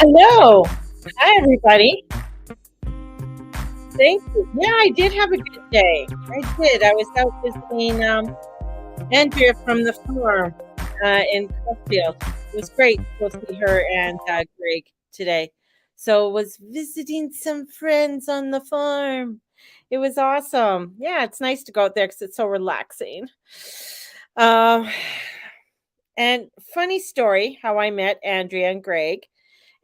Hello. Hi, everybody. Thank you. Yeah, I did have a good day. I did. I was out visiting Andrea from the farm in Crestfield. It was great to go see her and Greg today. So was visiting some friends on the farm. It was awesome. Yeah, it's nice to go out there because it's so relaxing. Um, and funny story how I met Andrea and Greg.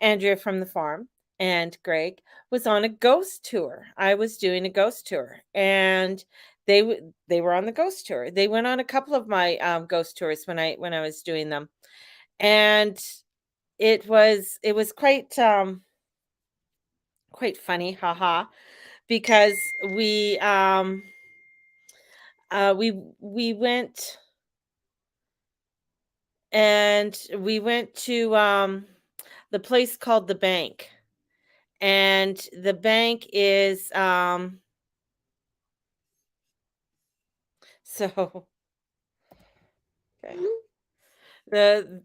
Andrea from the farm and Greg was on a ghost tour. I was doing a ghost tour, and they were on the ghost tour. They went on a couple of my ghost tours when I was doing them, and it was quite funny, haha, because we went we went to the place called the bank, and the bank is so okay. The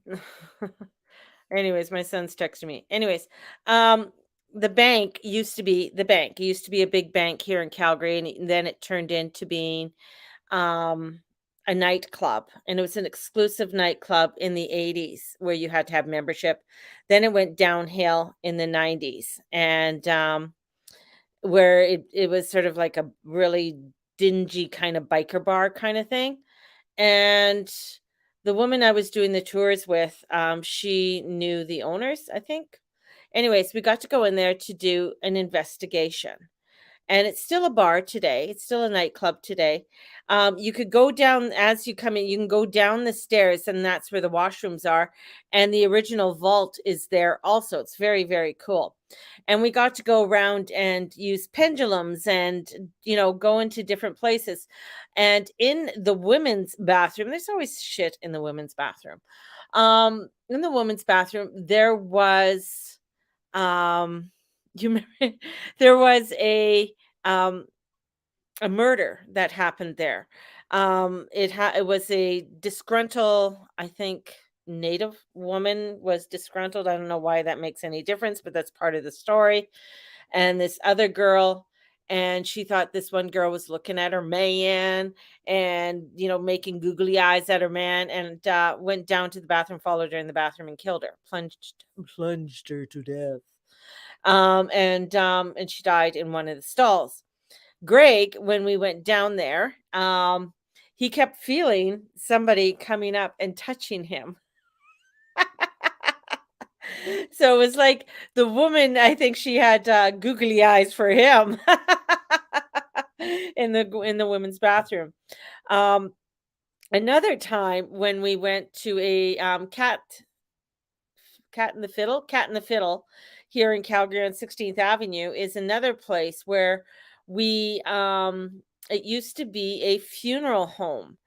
anyways, my son's texting me. Anyways, um, the bank used to be the bank. It used to be a big bank here in Calgary, and then it turned into being um, a nightclub, and it was an exclusive nightclub in the 80s where you had to have membership. Then it went downhill in the 90s, and where it was sort of like a really dingy kind of biker bar kind of thing. And the woman I was doing the tours with, she knew the owners, I think. Anyways, we got to go in there to do an investigation. And it's still a bar today. It's still a nightclub today. You could go down as you come in, you can go down the stairs, and that's where the washrooms are. And the original vault is there also. It's very, very cool. And we got to go around and use pendulums and, go into different places. And in the women's bathroom, there's always shit in the women's bathroom. In the women's bathroom, there was um you remember there was um a murder that happened there. It was a disgruntled, I think, native woman was disgruntled. I don't know why that makes any difference, but that's part of the story. And this other girl, and she thought this one girl was looking at her man and, making googly eyes at her man, and went down to the bathroom, followed her in the bathroom and killed her, plunged her to death. And she died in one of the stalls. Greg, when we went down there, he kept feeling somebody coming up and touching him. So it was like the woman, I think she had googly eyes for him in the women's bathroom. Um, Another time when we went to a cat and the fiddle here in Calgary on 16th Avenue is another place where it used to be a funeral home.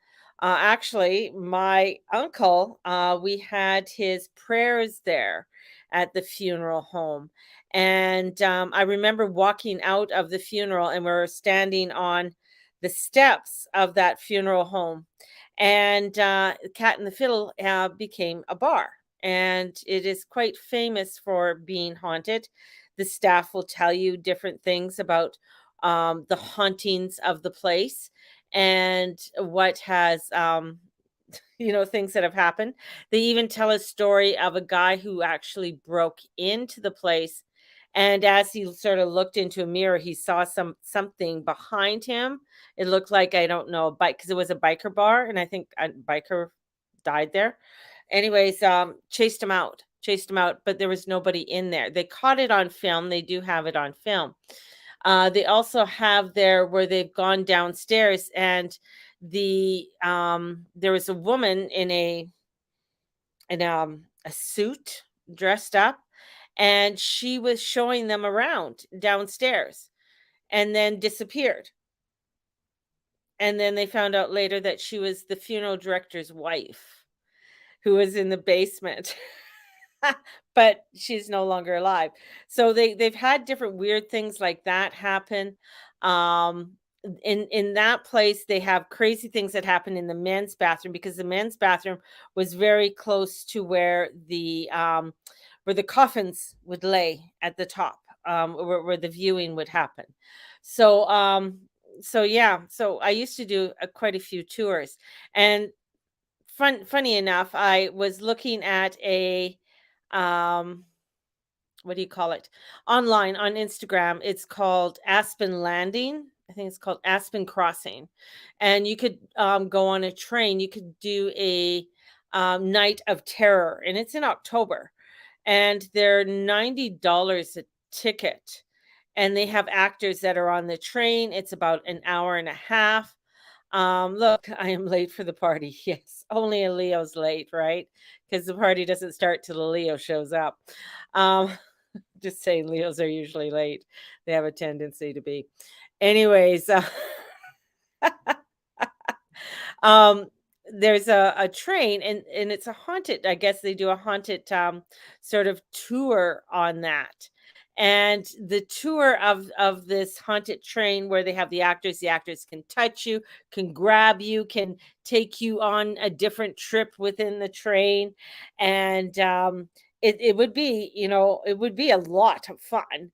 Actually, my uncle, we had his prayers there at the funeral home. And I remember walking out of the funeral, and we were standing on the steps of that funeral home. And Cat and the Fiddle became a bar, and it is quite famous for being haunted. The staff will tell you different things about the hauntings of the place and what has, things that have happened. They even tell a story of a guy who actually broke into the place. And as he sort of looked into a mirror, he saw something behind him. It looked like, I don't know, a bike, because it was a biker bar, and I think a biker died there. Anyways, chased him out, but there was nobody in there. They caught it on film. They do have it on film. They also have there where they've gone downstairs, and there was a woman in a suit, dressed up, and she was showing them around downstairs and then disappeared. And then they found out later that she was the funeral director's wife who was in the basement. But she's no longer alive. So they've had different weird things like that happen. Um, in that place, they have crazy things that happen in the men's bathroom, because the men's bathroom was very close to where the where the coffins would lay at the top, where the viewing would happen. So, yeah, so I used to do quite a few tours, and funny enough, I was looking at a um what do you call it? Online on Instagram. It's called Aspen Landing. I think it's called Aspen Crossing. And you could go on a train. You could do a night of terror, and it's in October. And they're $90 a ticket. And they have actors that are on the train. It's about an hour and a half. Look, I am late for the party. Yes, only a Leo's late, right? Because the party doesn't start till the Leo shows up. Um, just saying, Leos are usually late. They have a tendency to be. Anyways, um, there's a train, and it's a haunted. I guess they do a haunted sort of tour on that. And the tour of this haunted train where they have the actors can touch you, can grab you, can take you on a different trip within the train. And it would be, it would be a lot of fun.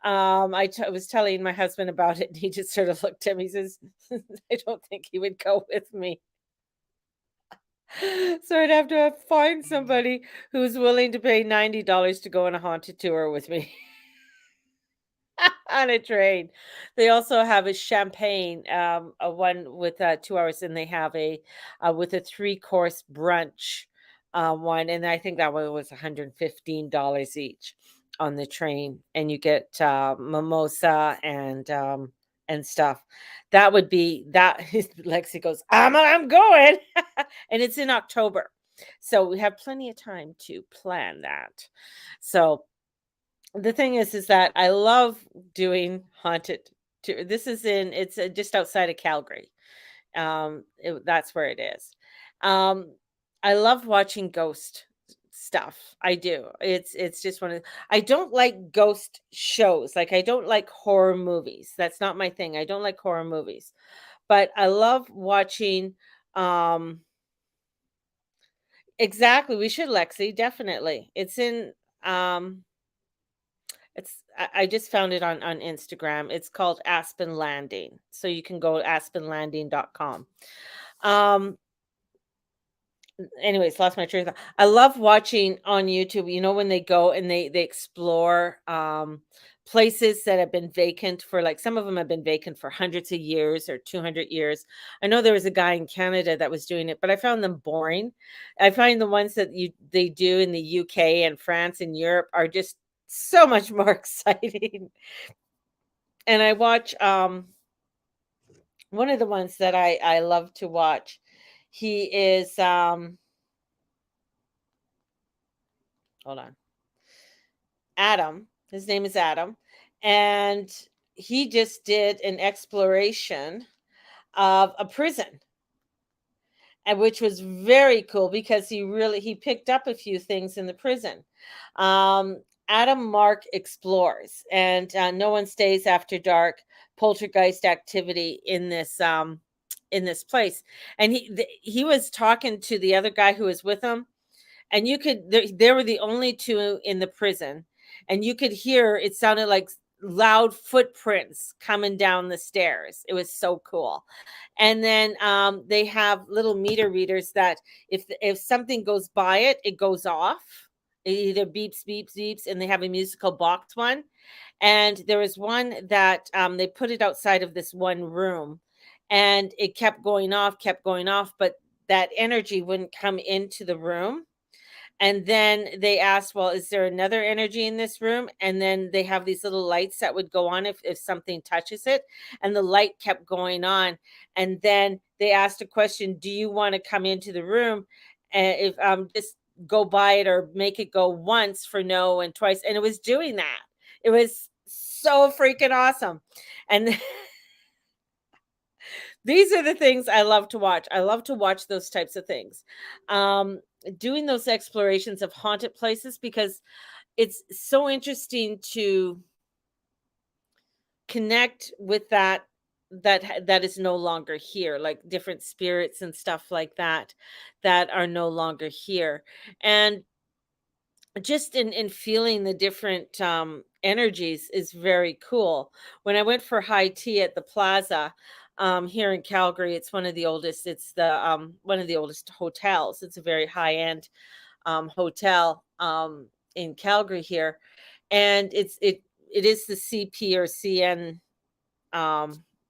I was telling my husband about it, and he just sort of looked at me. He says, I don't think he would go with me. So I'd have to find somebody who's willing to pay $90 to go on a haunted tour with me on a train. They also have a champagne, a one with 2 hours, and they have a with a three-course brunch one, and I think that one was $115 each on the train, and you get mimosa and stuff. That would be that. Lexi goes, I'm going, and it's in October, so we have plenty of time to plan that. So the thing is that I love doing haunted tour. This is it's just outside of Calgary. That's where it is. Um, I love watching ghost stuff. I do. It's just one of I don't like ghost shows. Like I don't like horror movies. That's not my thing. I don't like horror movies. But I love watching exactly. We should, Lexi, definitely. Um I just found it on Instagram. It's called Aspen Landing. So you can go to aspenlanding.com. Um Anyways, lost my train of thought. I love watching on YouTube, when they go and they explore places that have been vacant for, like, some of them have been vacant for hundreds of years or 200 years. I know there was a guy in Canada that was doing it, but I found them boring. I find the ones that they do in the UK and France and Europe are just so much more exciting. And I watch one of the ones that I love to watch. He is hold on. Adam. His name is Adam, and he just did an exploration of a prison, and which was very cool because he picked up a few things in the prison. Um, Adam Mark explores, and no one stays after dark. Poltergeist activity in this place, and he was talking to the other guy who was with him, and they were the only two in the prison, and you could hear it sounded like loud footprints coming down the stairs. It was so cool. And then they have little meter readers that if something goes by it, it goes off. It either beeps, beeps, beeps, and they have a musical box one. And there was one that they put it outside of this one room, and it kept going off, but that energy wouldn't come into the room. And then they asked, well, is there another energy in this room? And then they have these little lights that would go on if something touches it. And the light kept going on. And then they asked a question, do you want to come into the room? And if just go by it or make it go once for no and twice. And it was doing that. It was so freaking awesome. And these are the things I love to watch. I love to watch those types of things. Doing those explorations of haunted places because it's so interesting to connect with that is no longer here, like different spirits and stuff like that that are no longer here. And just in feeling the different energies is very cool. When I went for high tea at the plaza here in Calgary, it's one of the oldest, it's the one of the oldest hotels. It's a very high end hotel in Calgary here, and it is the CP or CN.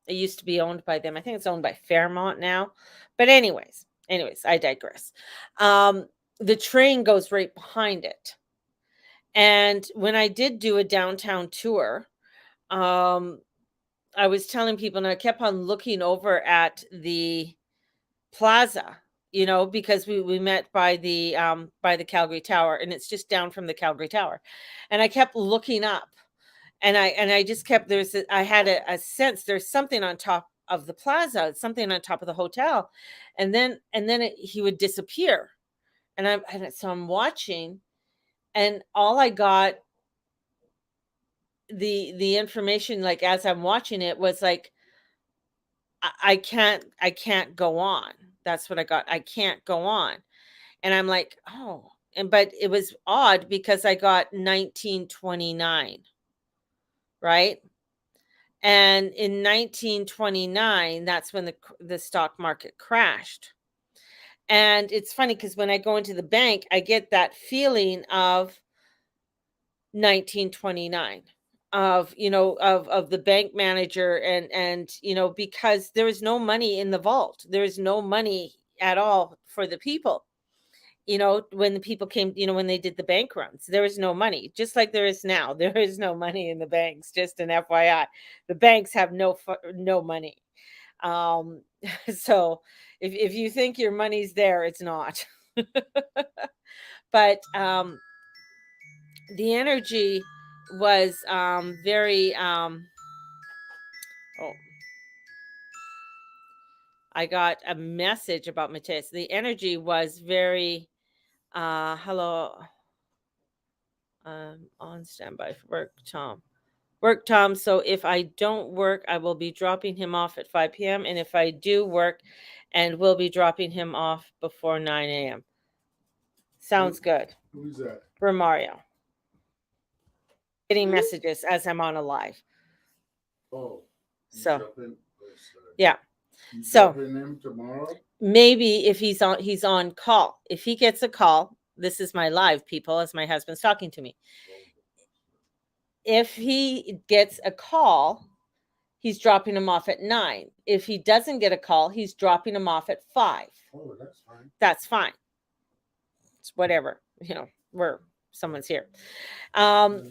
It used to be owned by them. I think it's owned by Fairmont now. But anyways, I digress. The train goes right behind it. And when I did do a downtown tour, um, I was telling people, and I kept on looking over at the plaza, because we met by the Calgary Tower, and it's just down from the Calgary Tower. And I kept looking up, and I just kept I had a sense there's something on top of the plaza, something on top of the hotel, and then he would disappear, so I'm watching, and all I got the information, like, as I'm watching it, was like, I can't go on. That's what I got. I can't go on. And I'm like, oh, but it was odd because I got 1929, right? And in 1929, that's when the stock market crashed. And it's funny because when I go into the bank, I get that feeling of 1929, of the bank manager, and because there is no money in the vault. There is no money at all for the people. When the people came, when they did the bank runs, there was no money, just like there is now. There is no money in the banks, just an FYI. The banks have no money. Um, so if you think your money's there, it's not. But the energy was very oh, I got a message about Mateus. The energy was very hello, on standby for work, Tom. Work, Tom. So if I don't work, I will be dropping him off at 5 p.m. And if I do work, and we'll be dropping him off before 9 a.m. Sounds good. Who's that? For Mario. Getting messages as I'm on a live. Oh, So yeah. So him tomorrow? Maybe if he's on call. If he gets a call, this is my live, people, as my husband's talking to me. If he gets a call, he's dropping him off at 9. If he doesn't get a call, he's dropping him off at 5. Oh, that's fine. That's fine. It's whatever, where someone's here. There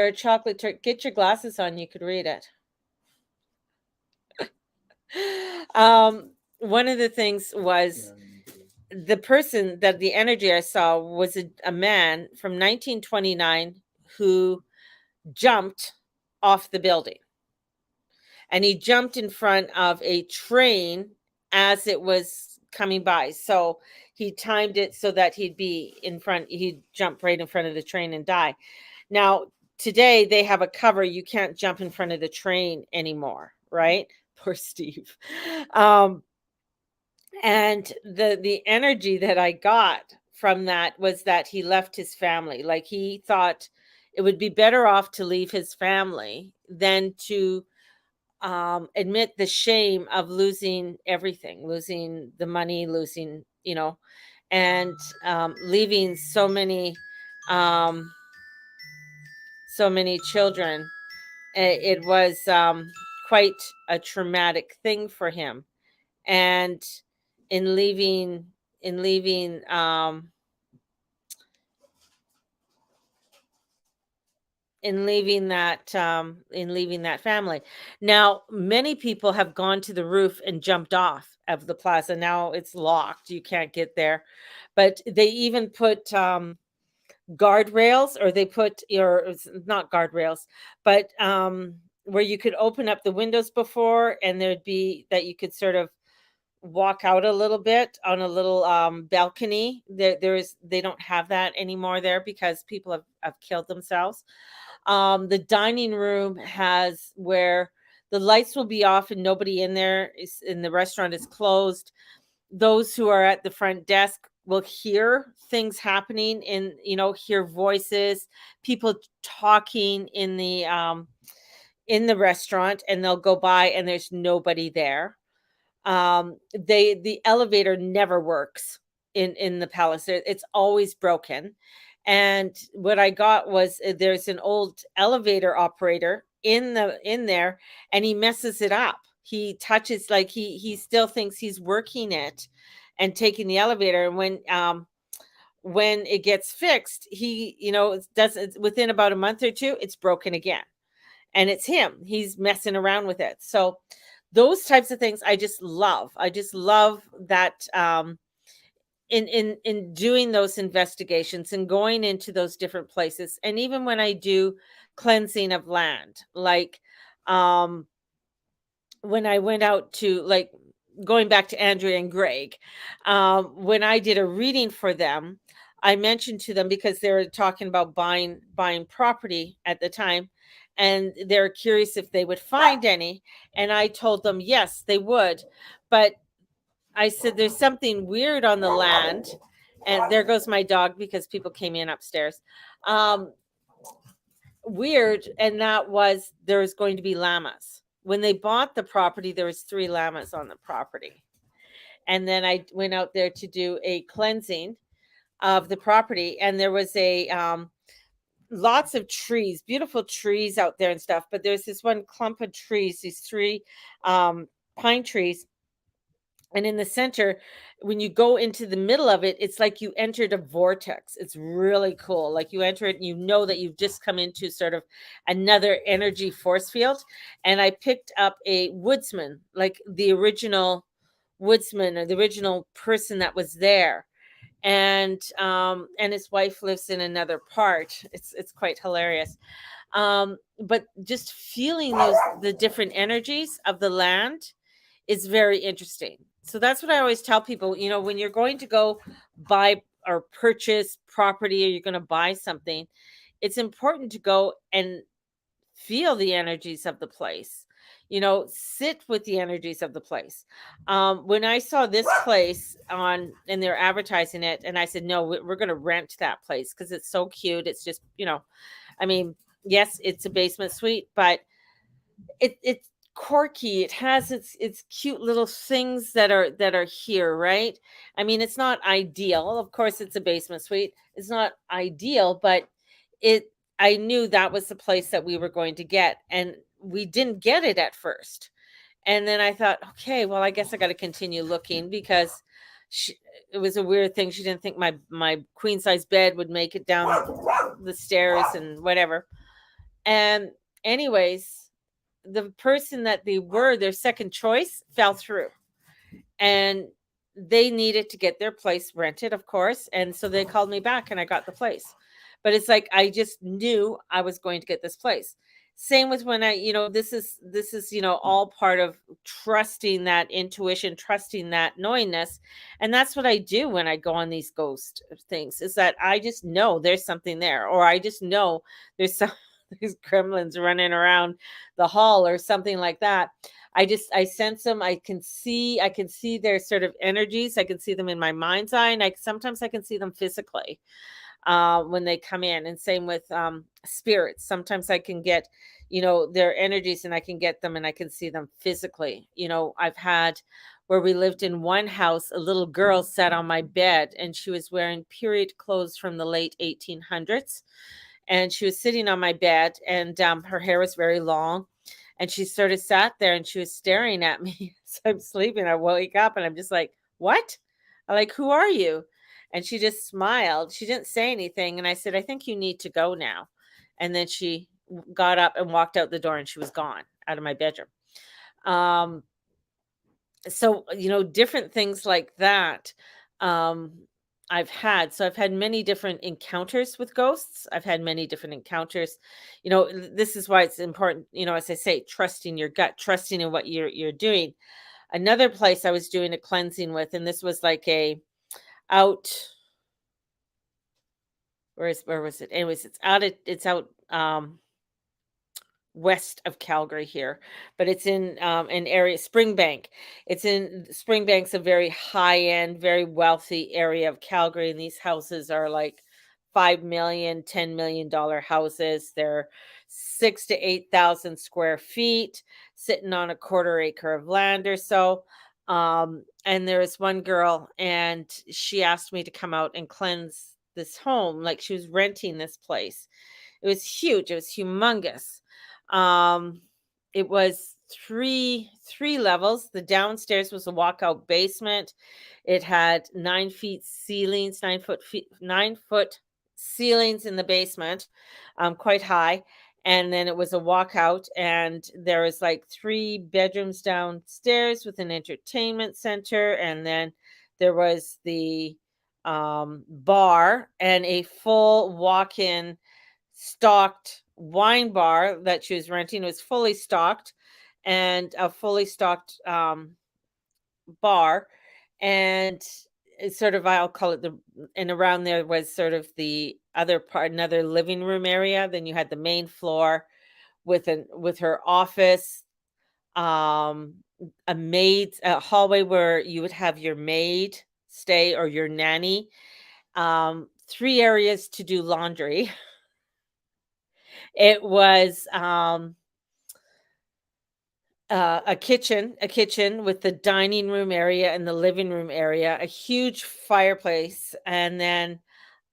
are chocolate get your glasses on, you could read it. One of the things was the person that the energy I saw was a man from 1929 who jumped off the building, and he jumped in front of a train as it was coming by. So he timed it so that he'd jump right in front of the train and die. Now, today they have a cover. You can't jump in front of the train anymore, right? Poor Steve. And the energy that I got from that was that he left his family. Like, he thought it would be better off to leave his family than to admit the shame of losing everything, losing the money, losing, and leaving so many children. It was quite a traumatic thing for him. And in leaving that family. Now, many people have gone to the roof and jumped off of the plaza. Now it's locked, you can't get there, but they even put guardrails, or they put, or it's not guardrails, but where you could open up the windows before, and there'd be that you could sort of walk out a little bit on a little balcony. They don't have that anymore there because people have killed themselves. The dining room has where the lights will be off and nobody in there, and the restaurant is closed. Those who are at the front desk will hear things happening hear voices, people talking in the restaurant, and they'll go by and there's nobody there. The elevator never works in the palace. It's always broken. And what I got was, there's an old elevator operator in there, and he messes it up. He touches, like, he still thinks he's working it and taking the elevator, and when it gets fixed, he, it does it within about a month or two, it's broken again. And it's him. He's messing around with it. So those types of things I just love. I just love that, in doing those investigations and going into those different places. And even when I do cleansing of land, like, um when I went out to, like, going back to Andrea and Greg, when I did a reading for them, I mentioned to them, because they were talking about buying property at the time, and they're curious if they would find any. And I told them yes, they would, but I said there's something weird on the land. And there goes my dog, because people came in upstairs. Um, Weird, and that was, there was going to be llamas. When they bought the property, there was 3 llamas on the property. And then I went out there to do a cleansing of the property, and there was a lots of trees, beautiful trees out there and stuff, but there's this one clump of trees, these 3 pine trees, and in the center, when you go into the middle of it, it's like you entered a vortex. It's really cool. Like, you enter it and you know that you've just come into sort of another energy force field. And I picked up a woodsman, like the original woodsman, or the original person that was there. And his wife lives in another part. It's quite hilarious. But just feeling the different energies of the land is very interesting. So that's what I always tell people, when you're going to go buy or purchase property, or you're going to buy something, it's important to go and feel the energies of the place. Sit with the energies of the place. When I saw this place on and they're advertising it, and I said, no, we're going to rent that place because it's so cute. It's just, I mean, yes, it's a basement suite, but it's quirky. It has its cute little things that are here, right? I mean, it's not ideal. Of course, it's a basement suite. It's not ideal, but it I knew that was the place that we were going to get, and we didn't get it at first. And then I thought, okay, well, I guess I got to continue looking, because she, it was a weird thing. She didn't think my queen size bed would make it down the stairs and whatever. And anyways, the person that they were, their second choice, fell through, and they needed to get their place rented, of course. And so they called me back, and I got the place. But it's like, I just knew I was going to get this place. Same with when this is all part of trusting that intuition, trusting that knowingness. And that's what I do when I go on these ghost things, is that I just know there's something there, or I just know there's some these gremlins running around the hall or something like that. I sense them. I can see their sort of energies. I can see them in my mind's eye, and sometimes I can see them physically when they come in. And same with spirits. Sometimes I can get their energies, and I can get them, and I can see them physically. I've had, where we lived in one house, a little girl sat on my bed, and she was wearing period clothes from the late 1800s, and she was sitting on my bed, and her hair was very long, and she sort of sat there, and she was staring at me. So I'm sleeping. I wake up, and I'm just like, what? I'm like, who are you? And she just smiled. She didn't say anything. And I said, I think you need to go now. And then she got up and walked out the door, and she was gone out of my bedroom. Um, so different things like that. um I've had many different encounters with ghosts. I've had many different encounters. This is why it's important, as I say, trusting your gut, trusting in what you're doing. Another place I was doing a cleansing with, and this was like a out where was it? Anyways, it's out west of Calgary here, but it's in an area, Springbank. It's in Springbank's a very high end, very wealthy area of Calgary, and these houses are like 5 million, $10 million houses. They're 6 to 8,000 square feet, sitting on a quarter acre of land or so. And there's one girl, and she asked me to come out and cleanse this home. Like she was renting this place. It was huge. It was humongous. Um, it was three levels. The downstairs was a walkout basement. It had 9 feet ceilings, 9 foot ceilings in the basement, quite high. And then it was a walkout, and there was like 3 bedrooms downstairs with an entertainment center, and then there was the bar and a full walk-in stocked wine bar that she was renting. It was fully stocked, and a fully stocked bar. And it's sort of, I'll call it the, and around there was sort of the other part, another living room area. Then you had the main floor with her office, um, a hallway where you would have your maid stay or your nanny, 3 areas to do laundry. It was a kitchen with the dining room area and the living room area, a huge fireplace, and then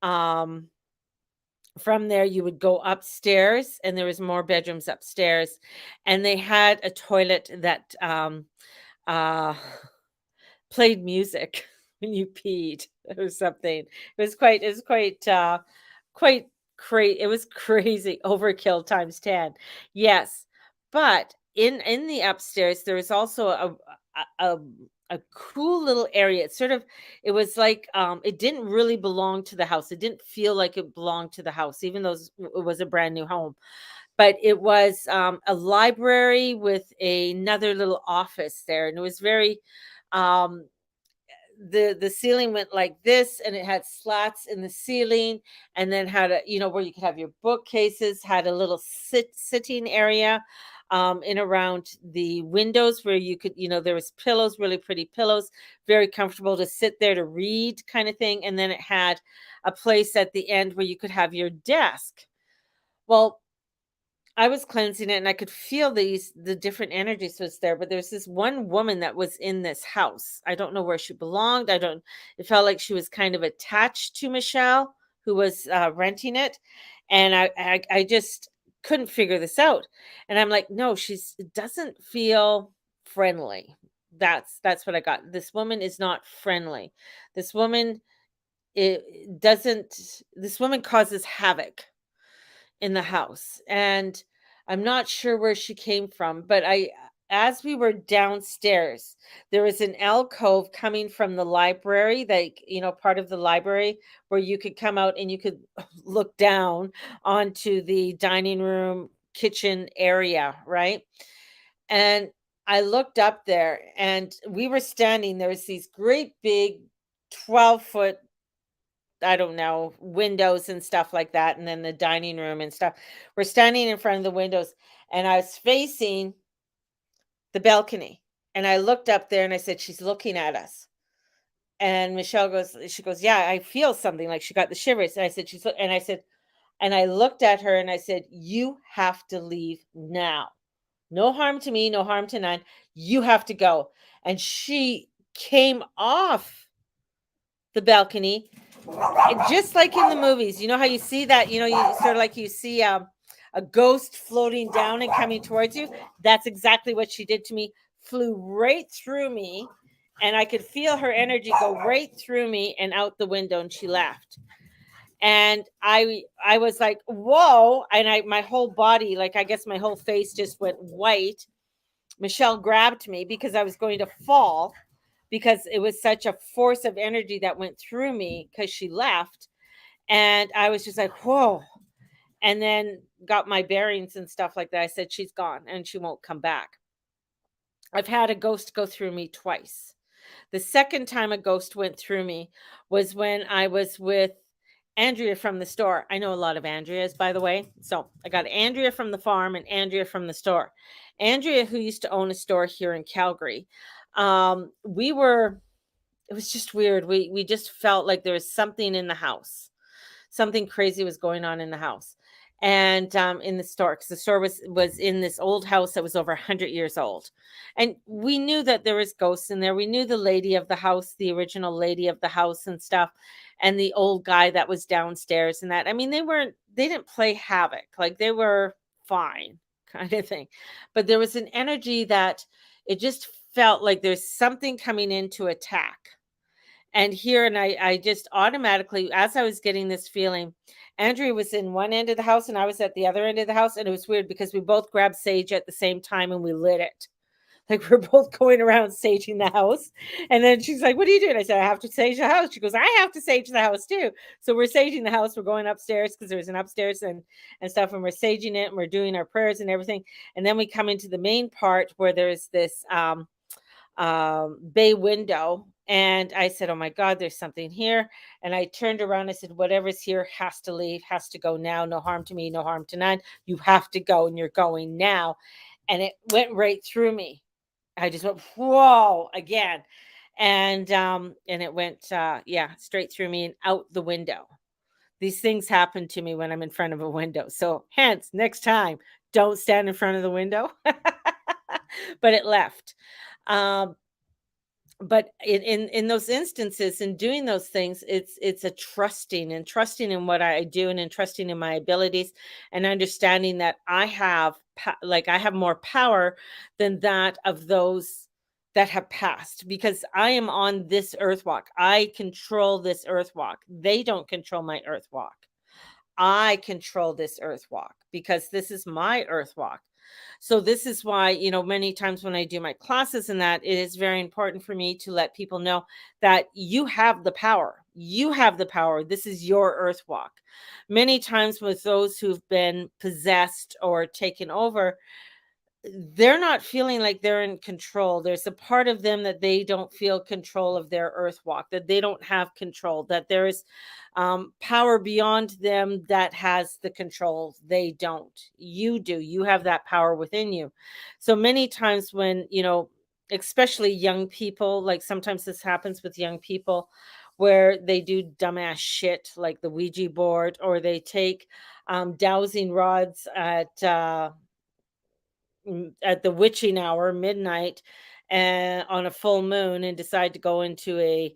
um from there you would go upstairs, and there was more bedrooms upstairs, and they had a toilet that uh played music when you peed or something. Quite crazy. It was crazy, overkill times 10. Yes. But in the upstairs, there was also a a cool little area. It was like it didn't really belong to the house. It didn't feel like it belonged to the house, even though it was a brand new home. But it was a library with another little office there, and it was very um the ceiling went like this, and it had slats in the ceiling, and then had a, where you could have your bookcases, had a little sitting area in around the windows where you could, there was pillows, really pretty pillows, very comfortable to sit there to read kind of thing. And then it had a place at the end where you could have your desk. Well, I was cleansing it, and I could feel the different energies was there, but there's this one woman that was in this house. I don't know where she belonged. I don't It felt like she was kind of attached to Michelle, who was renting it, and I just couldn't figure this out. And I'm like, no, it doesn't feel friendly. That's what I got. This woman is not friendly. This woman it doesn't this woman causes havoc in the house. And I'm not sure where she came from, but as we were downstairs, there was an alcove coming from the library, like, part of the library where you could come out and you could look down onto the dining room, kitchen area, right? And I looked up there, and we were standing, there was these great big 12-foot, I don't know, windows and stuff like that, and then the dining room and stuff. We're standing in front of the windows, and I was facing the balcony, and I looked up there, and I said, "She's looking at us." And she goes, "Yeah, I feel something," like she got the shivers. And I said, and I looked at her, and I said, "You have to leave now. No harm to me, no harm to none. You have to go." And she came off the balcony, just like in the movies. You know how you see that, you sort of like you see a ghost floating down and coming towards you. That's exactly what she did to me. Flew right through me, and I could feel her energy go right through me and out the window, and she left. And I was like, whoa. And my whole body, like, I guess my whole face just went white. Michelle grabbed me because I was going to fall, because it was such a force of energy that went through me because she left. And I was just like, whoa. And then got my bearings and stuff like that. I said, she's gone and she won't come back. I've had a ghost go through me twice. The second time a ghost went through me was when I was with Andrea from the store. I know a lot of Andreas, by the way. So I got Andrea from the farm and Andrea from the store. Andrea, who used to own a store here in Calgary, we were. It was just weird. We just felt like there was something in the house. Something crazy was going on in the house, and in the store, because the store was in this old house that was over 100 years old, and we knew that there was ghosts in there. We knew the lady of the house, the original lady of the house, and stuff, and the old guy that was downstairs, and that. I mean, they didn't play havoc, like they were fine, kind of thing, but there was an energy that it just felt like there's something coming in to attack. And here, and I just automatically, as I was getting this feeling, Andrea was in one end of the house and I was at the other end of the house. And it was weird because we both grabbed sage at the same time and we lit it. Like we're both going around saging the house. And then she's like, "What are you doing?" I said, "I have to sage the house." She goes, "I have to sage the house too." So we're saging the house. We're going upstairs because there's an upstairs and stuff. And we're saging it and we're doing our prayers and everything. And then we come into the main part where there's this bay window. And I said, "Oh my God, there's something here." And I turned around. I said, "Whatever's here has to leave, has to go now. No harm to me, no harm to none. You have to go, and you're going now." And it went right through me. I just went, "Whoa," again. And it went, yeah, straight through me and out the window. These things happen to me when I'm in front of a window. So, hence, next time, don't stand in front of the window. But it left. Um, but in those instances, in doing those things, it's a trusting and trusting in what I do and trusting in my abilities and understanding that I have like I have more power than that of those that have passed, because I am on this earth walk. I control this earth walk. They don't control my earth walk. I control this earth walk because this is my earth walk. So this is why, many times when I do my classes and that, it is very important for me to let people know that you have the power. You have the power. This is your earth walk. Many times with those who've been possessed or taken over, they're not feeling like they're in control. There's a part of them that they don't feel control of their earth walk, that they don't have control, that there is power beyond them that has the control. They don't. You do. You have that power within you. So many times when, especially young people, like sometimes this happens with young people where they do dumbass shit like the Ouija board, or they take dowsing rods at the witching hour, midnight, and on a full moon, and decide to go into a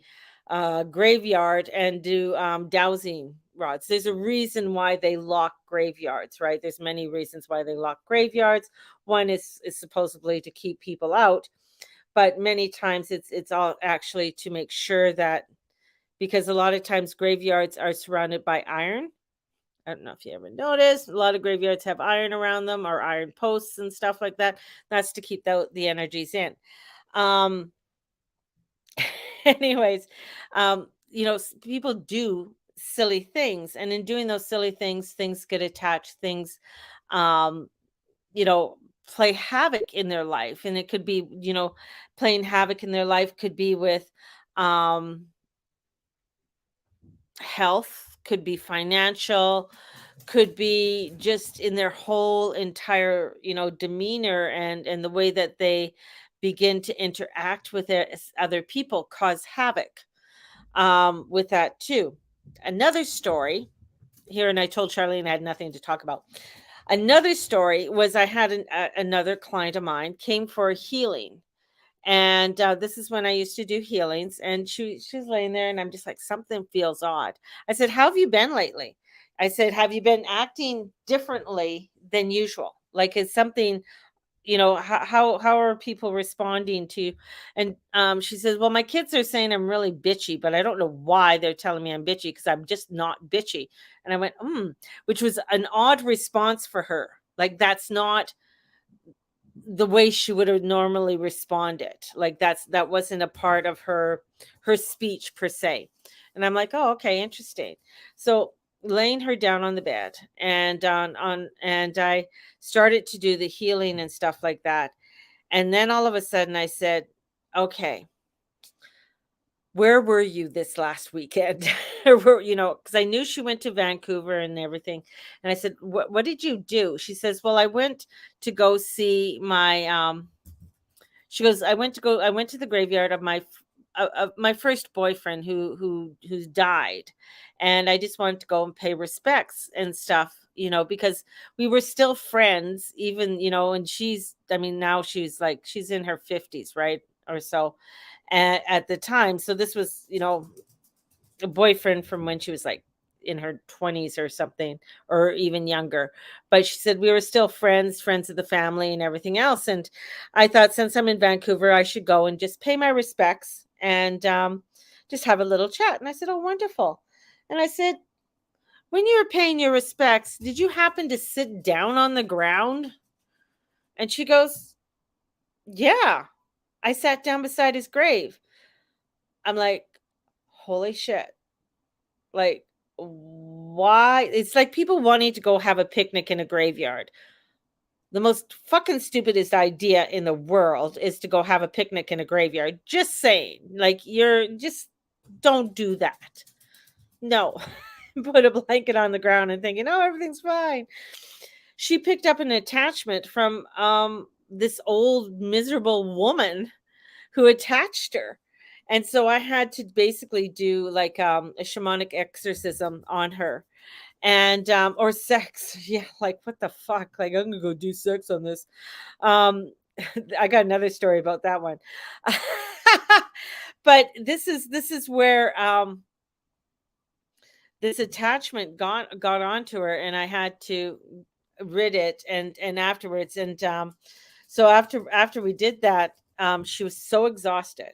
graveyard and do dowsing rods. There's a reason why they lock graveyards, right? There's many reasons why they lock graveyards. One is supposedly to keep people out, but many times it's all actually to make sure that, because a lot of times graveyards are surrounded by iron. I don't know if you ever noticed, a lot of graveyards have iron around them, or iron posts and stuff like that. That's to keep the energies in. Um, anyways, people do silly things, and in doing those silly things, things get attached. Things, um, you know, play havoc in their life, and it could be, playing havoc in their life could be with, um, health, could be financial, could be just in their whole entire, demeanor, and the way that they begin to interact with other people, cause havoc with that too. Another story here, and I told Charlene I had nothing to talk about. Another story was, I had another client of mine came for a healing, and this is when I used to do healings, and she's laying there, and I'm just like, something feels odd. I said, "How have you been lately?" I said, "Have you been acting differently than usual? Like, is something, how are people responding to you?" And she says, "Well, my kids are saying I'm really bitchy, but I don't know why they're telling me I'm bitchy, because I'm just not bitchy." And I went, which was an odd response for her. Like, that's not the way she would have normally responded. Like, that wasn't a part of her speech per se. And I'm like, "Oh, okay, interesting." So laying her down on the bed, and and I started to do the healing and stuff like that. And then all of a sudden I said, "Okay, where were you this last weekend? Because I knew she went to Vancouver and everything. And I said, what did you do? She says, well, I went to go see my, she goes, I went to the graveyard of my first boyfriend who's died. And I just wanted to go and pay respects and stuff, because we were still friends, even, and I mean, now she's in her 50s, right? Or so at the time. So this was, a boyfriend from when she was like in her 20s or something, or even younger. But she said we were still friends of the family and everything else. And I thought, since I'm in Vancouver, I should go and just pay my respects and just have a little chat. And I said, oh, wonderful. And I said, when you were paying your respects, did you happen to sit down on the ground? And she goes, yeah, I sat down beside his grave. I'm like, holy shit. Like, why? It's like people wanting to go have a picnic in a graveyard. The most fucking stupidest idea in the world is to go have a picnic in a graveyard. Just saying. Like, don't do that. No. Put a blanket on the ground and thinking, oh, everything's fine. She picked up an attachment from this old miserable woman who attached her. And so I had to basically do like a shamanic exorcism on her, and or sex. Yeah, like what the fuck? Like, I'm gonna go do sex on this. Um I got another story about that one. But this is where this attachment got onto her, and I had to rid it, and afterwards, and so after we did that, she was so exhausted.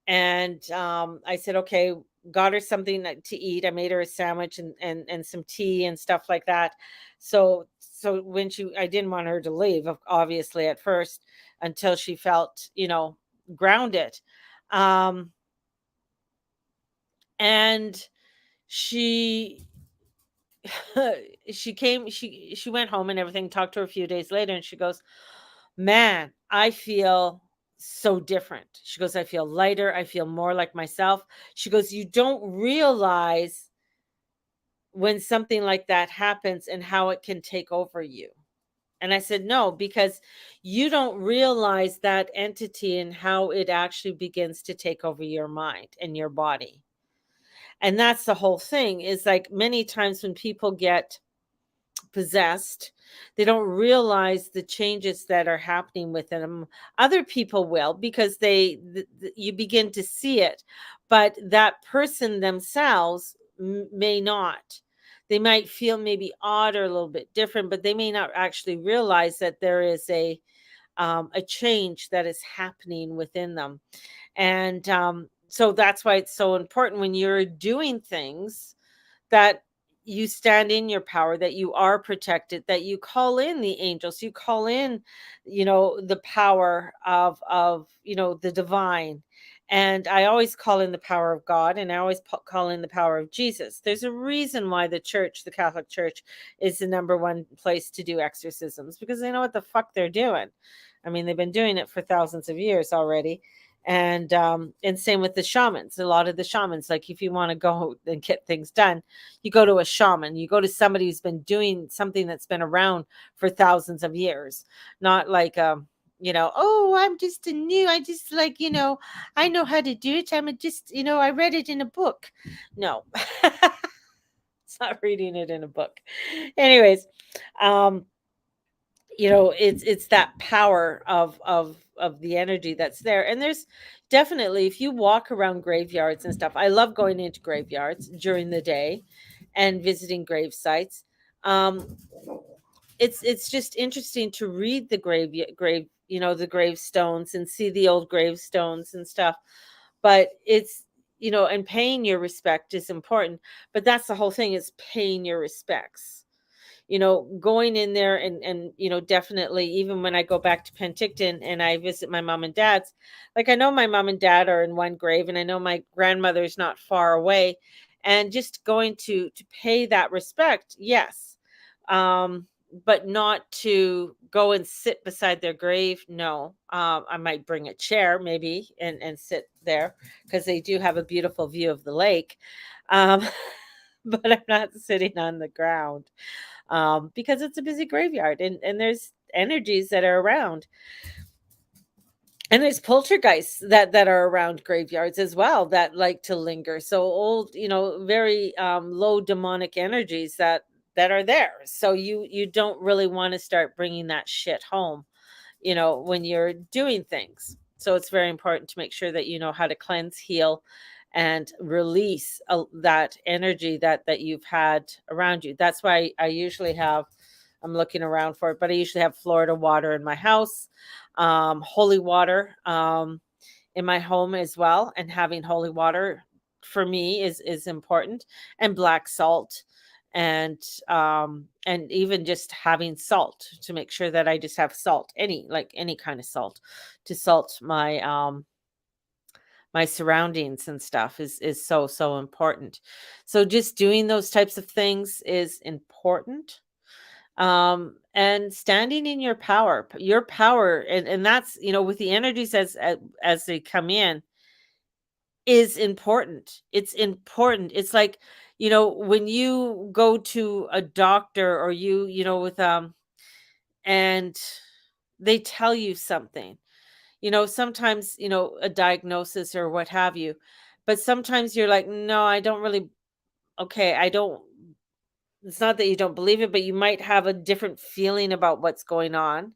And I said, okay, got her something to eat. I made her a sandwich and some tea and stuff like that. So when I didn't want her to leave, obviously, at first, until she felt, grounded. Um, and she she went home and everything, talked to her a few days later, and she goes, man, I feel so different. She goes, I feel lighter, I feel more like myself. She goes, you don't realize when something like that happens and how it can take over you. And I said, no, because you don't realize that entity and how it actually begins to take over your mind and your body. And that's the whole thing, is like many times when people get possessed, they don't realize the changes that are happening within them. Other people will, because you begin to see it, but that person themselves may not. They might feel maybe odd or a little bit different, but they may not actually realize that there is a change that is happening within them. And so that's why it's so important when you're doing things, that you stand in your power, that you are protected, that you call in the angels, you call in, the power of the divine. And I always call in the power of God, and I always call in the power of Jesus. There's a reason why the Catholic Church, is the number one place to do exorcisms, because they know what the fuck they're doing. I mean, they've been doing it for thousands of years already. And same with the shamans. A lot of the shamans, like, if you want to go and get things done, you go to a shaman, you go to somebody who's been doing something that's been around for thousands of years. Not like oh, I'm just a new, I just, like, I know how to do it, I'm just, I read it in a book. No. It's not reading it in a book. Anyways, um it's that power of the energy that's there. And there's definitely, if you walk around graveyards and stuff, I love going into graveyards during the day and visiting grave sites. um it's just interesting to read the grave, the gravestones, and see the old gravestones and stuff. But it's, and paying your respect is important. But that's the whole thing, is paying your respects, going in there, and definitely, even when I go back to Penticton and I visit my mom and dad's, like, I know my mom and dad are in one grave, and I know my grandmother's not far away, and just going to pay that respect. Yes. but not to go and sit beside their grave. No, I might bring a chair maybe and sit there because they do have a beautiful view of the lake. Um, but I'm not sitting on the ground because it's a busy graveyard and there's energies that are around. And there's poltergeists that are around graveyards as well that like to linger. So old, very low demonic energies that are there. So you don't really want to start bringing that shit home, when you're doing things. So it's very important to make sure that you know how to cleanse, heal, and release that energy that you've had around you. That's why I usually have. I'm looking around for it, but I usually have Florida water in my house, holy water in my home as well. And having holy water for me is important, and black salt, and even just having salt to make sure that I just have salt, any kind of salt, to salt my surroundings and stuff is so important. So just doing those types of things is important, and standing in your power, and that's, with the energies as they come in, is important. It's important. It's like, when you go to a doctor, or with and they tell you something, sometimes, a diagnosis or what have you, but sometimes you're like, no, I don't really, okay, I don't, it's not that you don't believe it, but you might have a different feeling about what's going on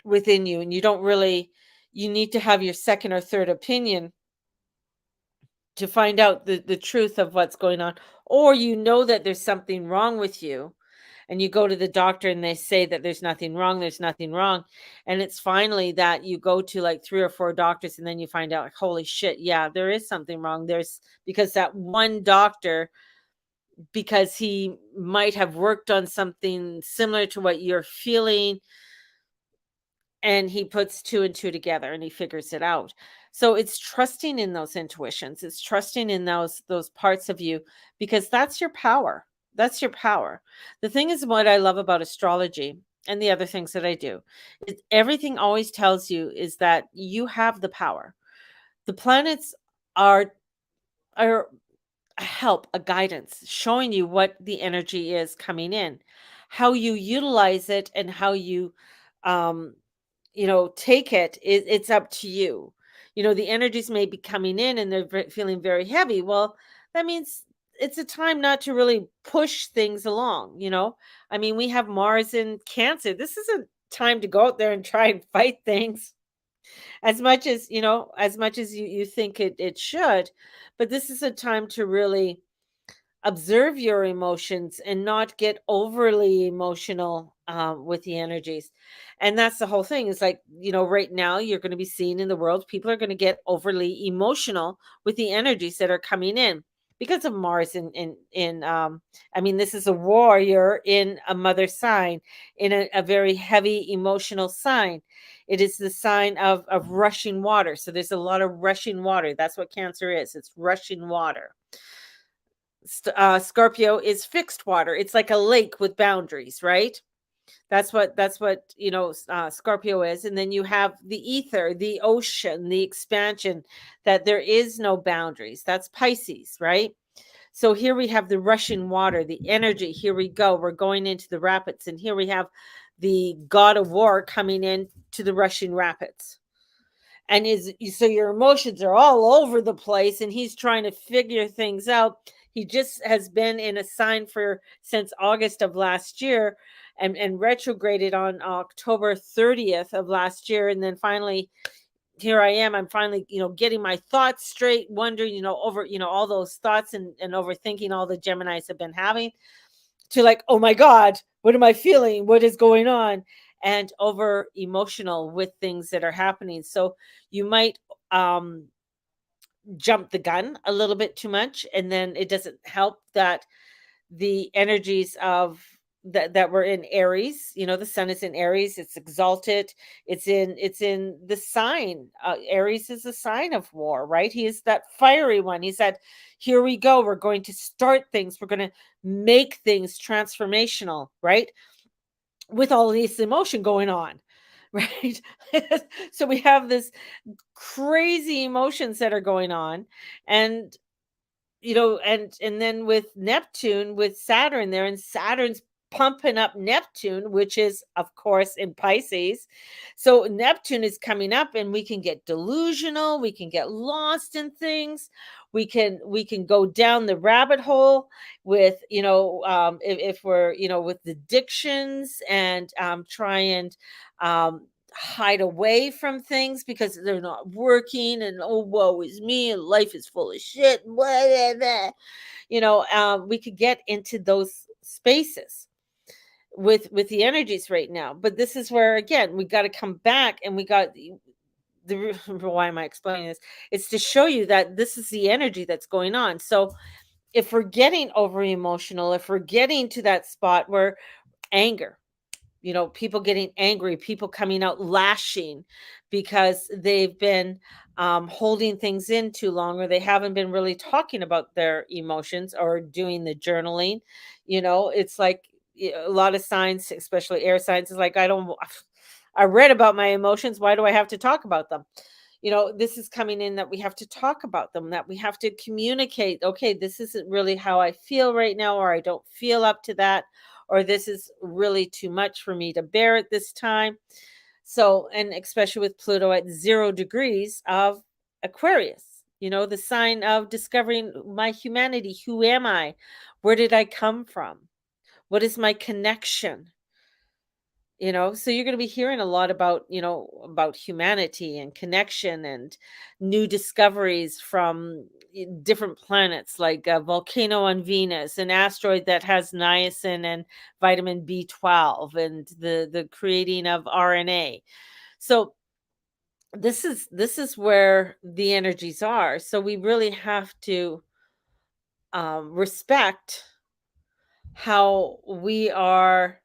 within you, and you don't really, you need to have your second or third opinion to find out the truth of what's going on, or that there's something wrong with you, and you go to the doctor and they say that there's nothing wrong, and it's finally that you go to like 3 or 4 doctors, and then you find out, like, holy shit, yeah, there is something wrong. There's Because that one doctor, because he might have worked on something similar to what you're feeling, and he puts 2 and 2 together and he figures it out. So it's trusting in those intuitions. It's trusting in those parts of you, because that's your power. That's your power. The thing is, what I love about astrology and the other things that I do, is everything always tells you is that you have the power. The planets are are a help, a guidance, showing you what the energy is coming in. How you utilize it and how you um take it's up to you. The energies may be coming in and they're feeling very heavy. Well, that means it's a time not to really push things along. I mean, we have Mars in Cancer. This is a time to go out there and try and fight things as much as you think it should. But this is a time to really observe your emotions and not get overly emotional with the energies. And that's the whole thing, is like, right now you're going to be seeing in the world, people are going to get overly emotional with the energies that are coming in because of Mars in I mean, this is a warrior in a mother sign, in a very heavy emotional sign. It is the sign of rushing water. So there's a lot of rushing water. That's what Cancer is. It's rushing water. Scorpio is fixed water. It's like a lake with boundaries, right? That's what Scorpio is. And then you have the ether, the ocean, the expansion, that there is no boundaries. That's Pisces, right? So here we have the rushing water, the energy. Here we go. We're going into the rapids, and here we have the god of war coming in to the rushing rapids. And so your emotions are all over the place, and he's trying to figure things out. He just has been in a sign for since August of last year, and retrograded on October 30th of last year. And then finally, here I am. I'm finally, getting my thoughts straight, wondering, over, all those thoughts, and overthinking all the Geminis have been having, to like, oh my God, what am I feeling? What is going on? And over emotional with things that are happening. So you might jump the gun a little bit too much, and then it doesn't help that the energies of that were in Aries, the sun is in Aries, it's exalted, it's in the sign. Aries is a sign of war, right? He is that fiery one. He said, here we go, we're going to start things, we're going to make things transformational, right? with all this emotion going on, right? So we have this crazy emotions that are going on, and and then with Neptune, with Saturn there, and Saturn's pumping up Neptune, which is of course in Pisces. So Neptune is coming up, and we can get delusional, we can get lost in things, we can go down the rabbit hole with, if we're, with addictions, and try and hide away from things because they're not working, and oh, woe is me, and life is full of shit, blah, blah, blah. We could get into those spaces with the energies right now. But this is where, again, we got to come back, and we got why am I explaining this? It's to show you that this is the energy that's going on. So if we're getting over emotional, if we're getting to that spot where anger, people getting angry, people coming out lashing because they've been holding things in too long, or they haven't been really talking about their emotions or doing the journaling. It's like, a lot of signs, especially air signs, is like, I read about my emotions. Why do I have to talk about them? This is coming in, that we have to talk about them, that we have to communicate. Okay, this isn't really how I feel right now, or I don't feel up to that, or this is really too much for me to bear at this time. So, and especially with Pluto at 0 degrees of Aquarius, the sign of discovering my humanity. Who am I? Where did I come from? What is my connection? So you're going to be hearing a lot about, about humanity and connection, and new discoveries from different planets, like a volcano on Venus, an asteroid that has niacin and vitamin B12, and the creating of RNA. So this is where the energies are. So we really have to respect how we are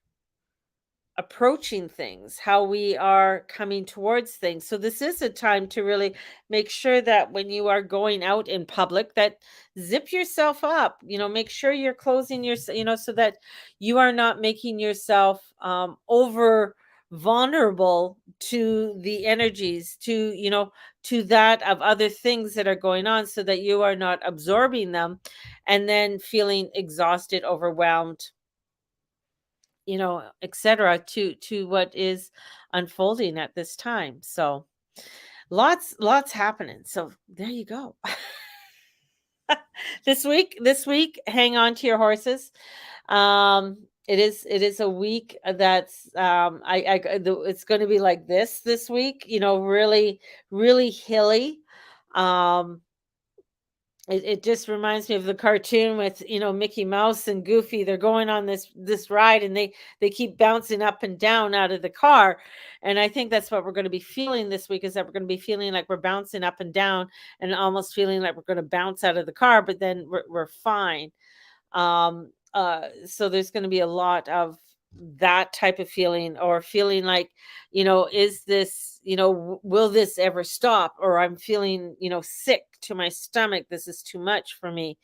approaching things, how we are coming towards things. So this is a time to really make sure that when you are going out in public, that zip yourself up, make sure you're closing your, so that you are not making yourself over vulnerable to the energies, to that of other things that are going on, so that you are not absorbing them and then feeling exhausted, overwhelmed, etc., to what is unfolding at this time. So lots happening. So there you go. This week, hang on to your horses. It is a week that's it's going to be like this week, really, really hilly. um it just reminds me of the cartoon with, Mickey Mouse and Goofy. They're going on this ride, and they keep bouncing up and down out of the car. And I think that's what we're going to be feeling this week, is that we're going to be feeling like we're bouncing up and down, and almost feeling like we're going to bounce out of the car, but then we're fine. So there's going to be a lot of that type of feeling, or feeling like, is this, will this ever stop? Or I'm feeling, sick to my stomach. This is too much for me.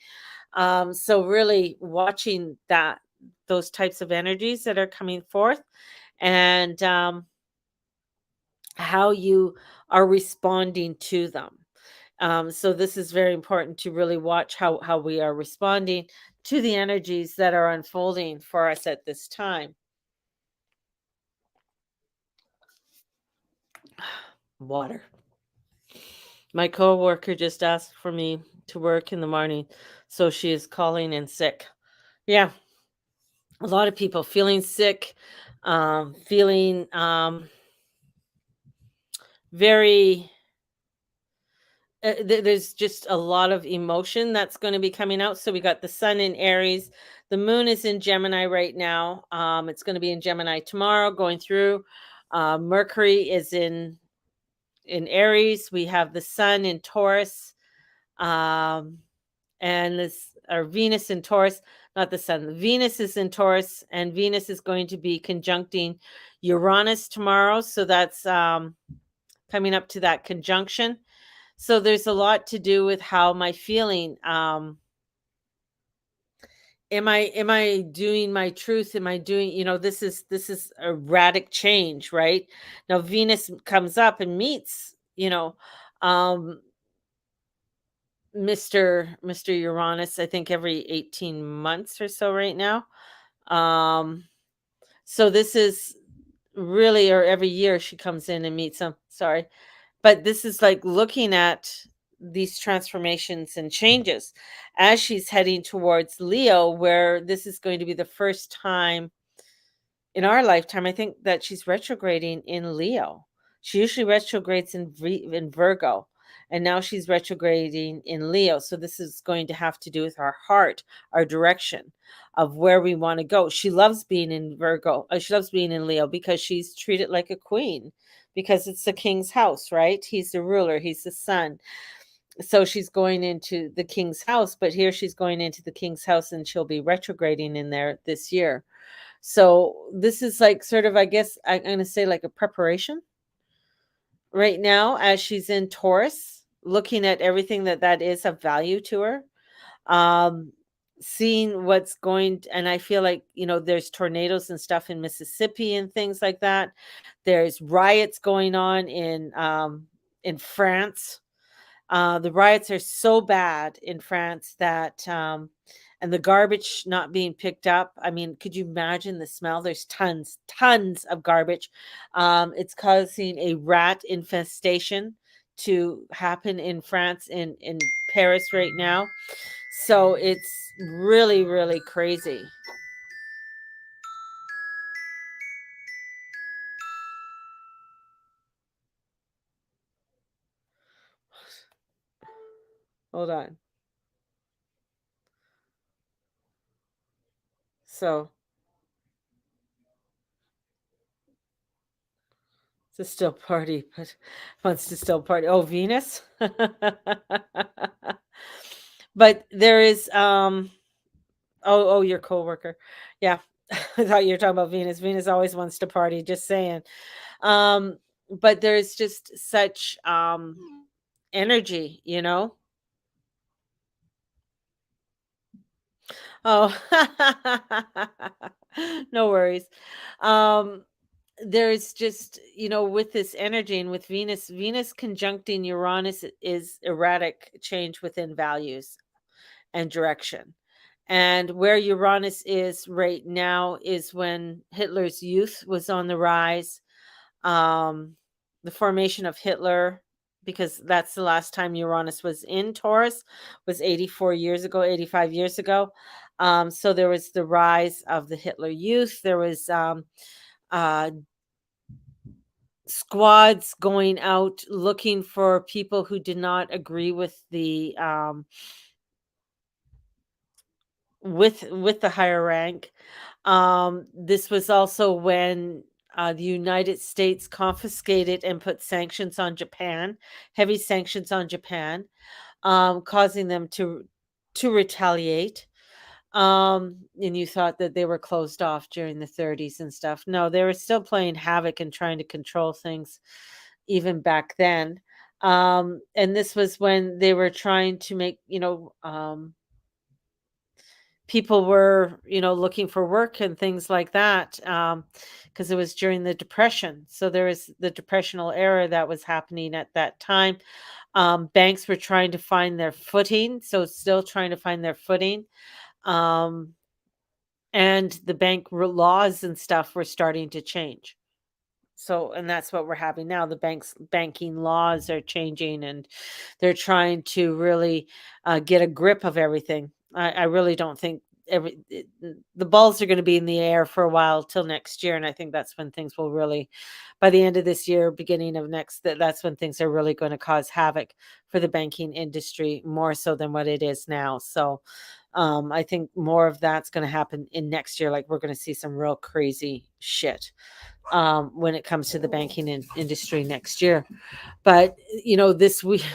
So really watching those types of energies that are coming forth, and how you are responding to them. So this is very important, to really watch how we are responding to the energies that are unfolding for us at this time. Water. My coworker just asked for me to work in the morning, so she is calling in sick. Yeah, a lot of people feeling sick, feeling very. There's just a lot of emotion that's going to be coming out. So we got the sun in Aries, the moon is in Gemini right now. It's going to be in Gemini tomorrow, going through. Mercury is in Aries. We have the sun in Taurus, um, and this, or Venus in Taurus, not the sun. The Venus is in Taurus, and Venus is going to be conjuncting Uranus tomorrow. So that's coming up to that conjunction. So there's a lot to do with how my feeling am I doing my truth? Am I doing, this is a radic change, right? Now Venus comes up and meets, um Mr. Uranus, I think every 18 months or so right now. Um so this is really, or every year she comes in and meets him. Sorry. But this is like looking at these transformations and changes as she's heading towards Leo, where this is going to be the first time in our lifetime, I think, that she's retrograding in Leo. She usually retrogrades in Virgo, and now she's retrograding in Leo. So this is going to have to do with our heart, our direction of where we want to go. She loves being in Virgo. She loves being in Leo because she's treated like a queen, because it's the king's house, right? He's the ruler, he's the sun. So she's going into the king's house, but here she's going into the king's house and she'll be retrograding in there this year. So this is like sort of, I guess I'm going to say, like a preparation right now as she's in Taurus, looking at everything that is of value to her. Um, Seeing what's and I feel like, there's tornadoes and stuff in Mississippi and things like that. There's riots going on in France. The riots are so bad in France that, and the garbage not being picked up. I mean, could you imagine the smell? There's tons of garbage. It's causing a rat infestation to happen in France, in Paris right now. So it's really, really crazy. Hold on. So it's a still party, but wants to still party. Oh, Venus. But there is oh, your coworker. Yeah. I thought you were talking about Venus. Venus always wants to party, just saying. Um but there's just such energy, Oh. No worries. Um there's just, with this energy and with Venus conjuncting Uranus is erratic change within values and direction. And where Uranus is right now is when Hitler's youth was on the rise. Um, the formation of Hitler, because that's the last time Uranus was in Taurus, was 84 years ago, 85 years ago. So there was the rise of the Hitler youth. There was uh, squads going out looking for people who did not agree with the with the higher rank. This was also when the United States confiscated and put sanctions on Japan, heavy sanctions on Japan, causing them to retaliate. And you thought that they were closed off during the 30s and stuff. No, they were still playing havoc and trying to control things even back then. And this was when they were trying to make, people were, looking for work and things like that, because it was during the Depression. So there was the depressional era that was happening at that time. Banks were trying to find their footing, so still trying to find their footing. Um, and the laws and stuff were starting to change. So, and that's what we're having now. The banking laws are changing, and they're trying to really get a grip of everything. I really don't think the balls are going to be in the air for a while till next year, and I think that's when things will really, by the end of this year, beginning of next, that's when things are really going to cause havoc for the banking industry more so than what it is now. So, I think more of that's going to happen in next year. Like we're going to see some real crazy shit when it comes to the banking industry next year. But this week,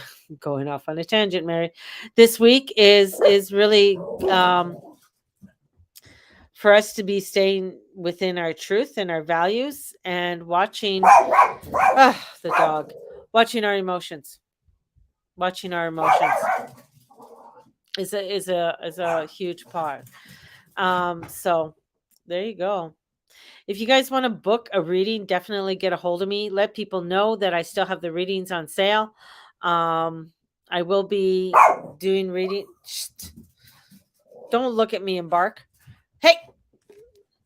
going off on a tangent, Mary, this week is really for us to be staying within our truth and our values and watching the dog, watching our emotions, is a huge part. So there you go. If you guys want to book a reading, definitely get a hold of me. Let people know that I still have the readings on sale. I will be doing reading. Shh. Don't look at me and bark. Hey,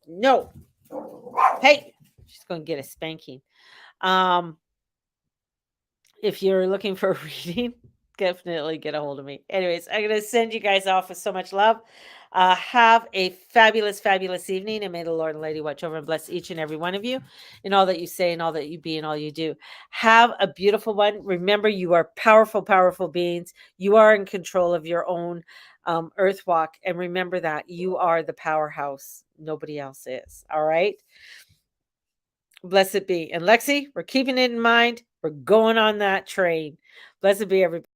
no. Hey, she's going to get a spanking. If you're looking for a reading, definitely get a hold of me. Anyways, I'm going to send you guys off with so much love. Have a fabulous, fabulous evening, and may the Lord and Lady watch over and bless each and every one of you in all that you say and all that you be and all you do. Have a beautiful one. Remember, you are powerful, powerful beings. You are in control of your own earth walk. And remember that you are the powerhouse. Nobody else is. All right. Blessed be. And Lexi, we're keeping it in mind. We're going on that train. Blessed be everybody.